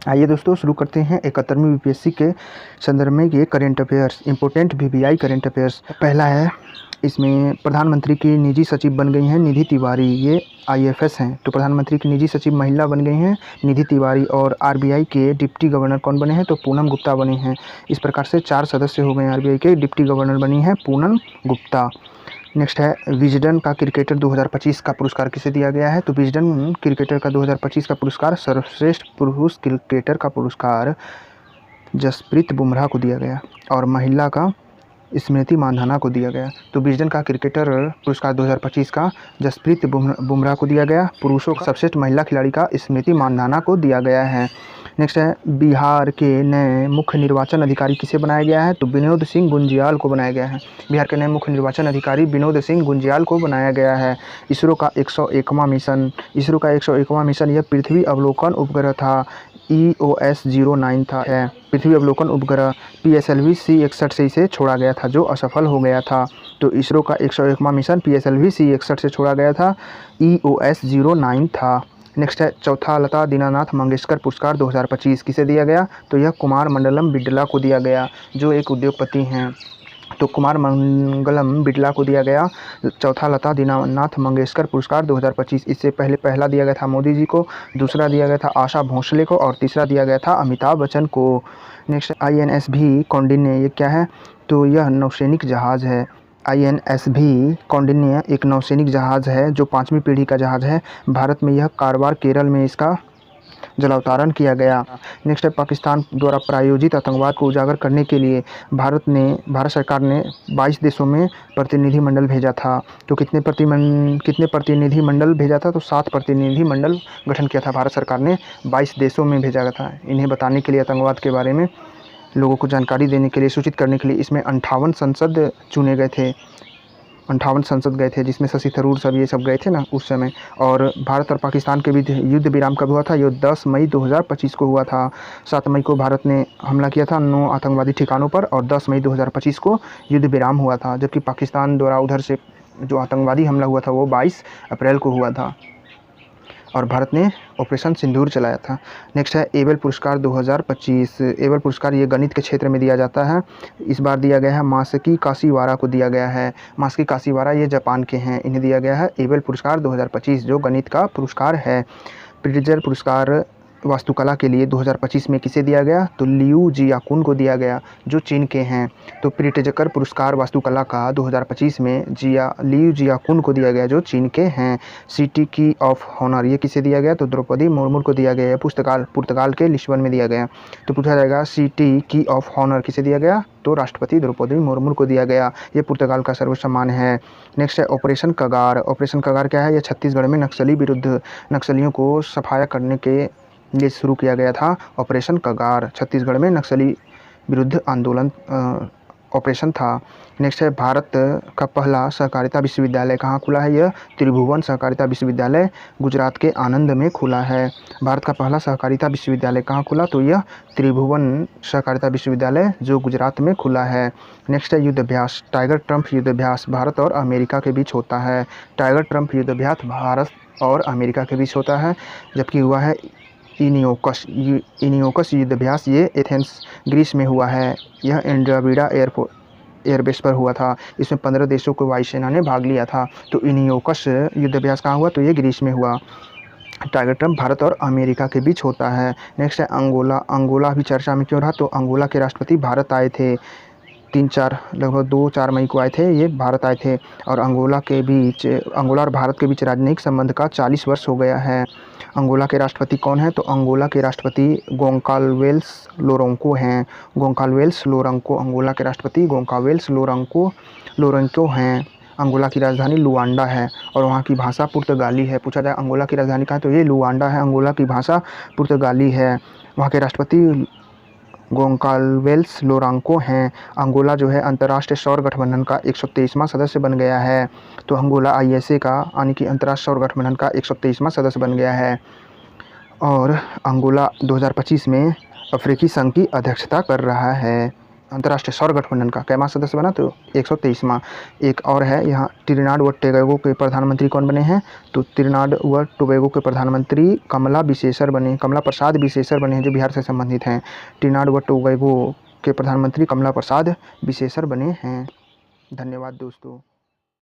आइए दोस्तों शुरू करते हैं 71वीं यूपीएससी के संदर्भ में ये current affairs important VVI current affairs. पहला है, इसमें प्रधानमंत्री की निजी सचिव बन गई हैं निधि तिवारी, ये आईएफएस हैं। तो प्रधानमंत्री की निजी सचिव महिला बन गई हैं निधि तिवारी। और आरबीआई के डिप्टी गवर्नर कौन बने हैं? तो पूनम गुप्ता बने हैं। इस प्रकार से 4 सदस्य हो गए हैं। आरबीआई के डिप्टी गवर्नर बनी हैं पूनम गुप्ता। नेक्स्ट है, विजडन का क्रिकेटर 2025 का पुरस्कार किसे दिया गया है? तो विजडन क्रिकेटर का 2025 का पुरस्कार, सर्वश्रेष्ठ पुरुष क्रिकेटर का पुरस्कार जसप्रीत बुमराह को दिया गया और महिला का स्मृति मानधना को दिया गया। तो विजडन का क्रिकेटर पुरस्कार 2025 का जसप्रीत बुमराह को दिया गया। पुरुषों का सर्वश्रेष्ठ महिला खिलाड़ी का स्मृति मानधना को दिया गया है। नेक्स्ट है, बिहार के नए मुख्य निर्वाचन अधिकारी किसे बनाया गया है? तो विनोद सिंह गुंजियाल को बनाया गया है। बिहार के नए मुख्य निर्वाचन अधिकारी विनोद सिंह गुंजियाल को बनाया गया है। इसरो का 101वां मिशन यह पृथ्वी अवलोकन उपग्रह था, EOS-09 था। पृथ्वी अवलोकन उपग्रह PSLV C61 से इसे छोड़ा गया था जो असफल हो गया था। तो इसरो का 101वां मिशन PSLV C61 से छोड़ा गया था, EOS-09 था। नेक्स्ट है, चौथा लता दीनानाथ मंगेशकर पुरस्कार 2025 किसे दिया गया? तो यह कुमार मंडलम बिड़ला को दिया गया जो एक उद्योगपति हैं। तो कुमार मंगलम बिड़ला को दिया गया चौथा लता दीनानाथ मंगेशकर पुरस्कार 2025। इससे पहले पहला दिया गया था मोदी जी को, दूसरा दिया गया था आशा भोसले को और तीसरा दिया गया था अमिताभ बच्चन को। नेक्स्ट, INSV कौंडिन्य, ये क्या है? तो यह नौसैनिक जहाज़ है। INSV कौंडिन्य एक नौसैनिक जहाज़ है जो 5वीं पीढ़ी का जहाज़ है। भारत में यह कारवार केरल में इसका जलावतरण किया गया। नेक्स्ट है, पाकिस्तान द्वारा प्रायोजित आतंकवाद को उजागर करने के लिए भारत सरकार ने 22 देशों में प्रतिनिधिमंडल भेजा था। तो कितने प्रतिनिधिमंडल भेजा था? तो 7 प्रतिनिधिमंडल गठन किया था भारत सरकार ने, 22 देशों में भेजा था। इन्हें बताने के लिए, आतंकवाद के बारे में लोगों को जानकारी देने के लिए, सूचित करने के लिए। इसमें 58 संसद चुने गए थे, 58 संसद गए थे, जिसमें शशि थरूर सब ये सब गए थे ना उस समय। और भारत और पाकिस्तान के बीच युद्ध विराम कब हुआ था? ये 10 मई 2025 को हुआ था। 7 मई को भारत ने हमला किया था 9 आतंकवादी ठिकानों पर और 10 मई 2025 को युद्ध विराम हुआ था। जबकि पाकिस्तान द्वारा उधर से जो आतंकवादी हमला हुआ था वो 22 अप्रैल को हुआ था और भारत ने ऑपरेशन सिंदूर चलाया था। नेक्स्ट है, एबल पुरस्कार 2025। एबल पुरस्कार ये गणित के क्षेत्र में दिया जाता है। इस बार दिया गया है मासकी काशीवारा को दिया गया है। मासकी काशीवारा ये जापान के हैं, इन्हें दिया गया है एबल पुरस्कार 2025 जो गणित का पुरस्कार है। प्रिट्जर पुरस्कार वास्तुकला के लिए 2025 में किसे दिया गया? तो लियू जियाकुन को दिया गया जो चीन के हैं। तो प्रिट्जकर पुरस्कार वास्तुकला का 2025 में लियू जियाकुन को दिया गया जो चीन के हैं। सिटी की ऑफ ऑनर ये किसे दिया गया? तो द्रौपदी मुर्मू को दिया गया। पुर्तगाल के लिस्बन में दिया गया। तो पूछा जाएगा सिटी की ऑफ ऑनर किसे दिया गया? तो राष्ट्रपति द्रौपदी मुर्मू को दिया गया। ये पुर्तगाल का सर्वोच्च सम्मान है। नेक्स्ट है, ऑपरेशन कगार। ऑपरेशन कगार क्या है? यह छत्तीसगढ़ में नक्सलियों को सफाया करने के लिए शुरू किया गया था। ऑपरेशन कगार छत्तीसगढ़ में नक्सली विरुद्ध आंदोलन ऑपरेशन था। नेक्स्ट है, भारत का पहला सहकारिता विश्वविद्यालय कहाँ खुला है? यह त्रिभुवन सहकारिता विश्वविद्यालय गुजरात के आनंद में खुला है। भारत का पहला सहकारिता विश्वविद्यालय कहाँ खुला? तो यह त्रिभुवन सहकारिता विश्वविद्यालय जो गुजरात में खुला है। नेक्स्ट है, युद्धाभ्यास। टाइगर ट्रम्प युद्धाभ्यास भारत और अमेरिका के बीच होता है। टाइगर ट्रम्प युद्धाभ्यास भारत और अमेरिका के बीच होता है। जबकि हुआ है इनियोकस युद्धाभ्यास, ये एथेंस ग्रीस में हुआ है। यह एंड्राविडा एयरबेस पर हुआ था। इसमें 15 देशों को वायुसेना ने भाग लिया था। तो इनियोकस युद्धाभ्यास कहाँ हुआ? तो ये ग्रीस में हुआ। टाइगर ट्रम्प भारत और अमेरिका के बीच होता है। नेक्स्ट है, अंगोला भी चर्चा में क्यों रहा? तो अंगोला के राष्ट्रपति भारत आए थे, लगभग 2-4 मई को आए थे, ये भारत आए थे। और अंगोला और भारत के बीच राजनयिक संबंध का 40 वर्ष हो गया है। अंगोला के राष्ट्रपति कौन है? तो अंगोला के राष्ट्रपति गोंकाल्वेस लोरेंको हैं। गोंकाल्वेस लोरेंको अंगोला के राष्ट्रपति गोंकाल्वेस लोरेंको हैं। अंगोला की राजधानी लुआंडा है और वहाँ की भाषा पुर्तगाली है। पूछा जाए अंगोला की राजधानी कहाँ है? तो ये लुआंडा है। अंगोला की भाषा पुर्तगाली है। वहाँ के राष्ट्रपति गोंकाल्वेस लोरेंको हैं। अंगोला जो है अंतर्राष्ट्रीय सौर गठबंधन का 123वां सदस्य बन गया है। तो अंगोला ISA का यानी कि अंतर्राष्ट्रीय सौर गठबंधन का 123वां सदस्य बन गया है। और अंगोला 2025 में अफ्रीकी संघ की अध्यक्षता कर रहा है। अंतर्राष्ट्रीय सौर गठबंधन का कैमा सदस्य बना, तो 123वां। एक और है यहाँ, त्रिनाड व टोबैगो के प्रधानमंत्री कौन बने हैं, तो त्रिनाड व टोबैगो के प्रधानमंत्री कमला प्रसाद विशेषर बने हैं, जो बिहार से संबंधित हैं। त्रिनाड व टोबैगो के प्रधानमंत्री कमला प्रसाद विशेषर बने हैं। धन्यवाद दोस्तों।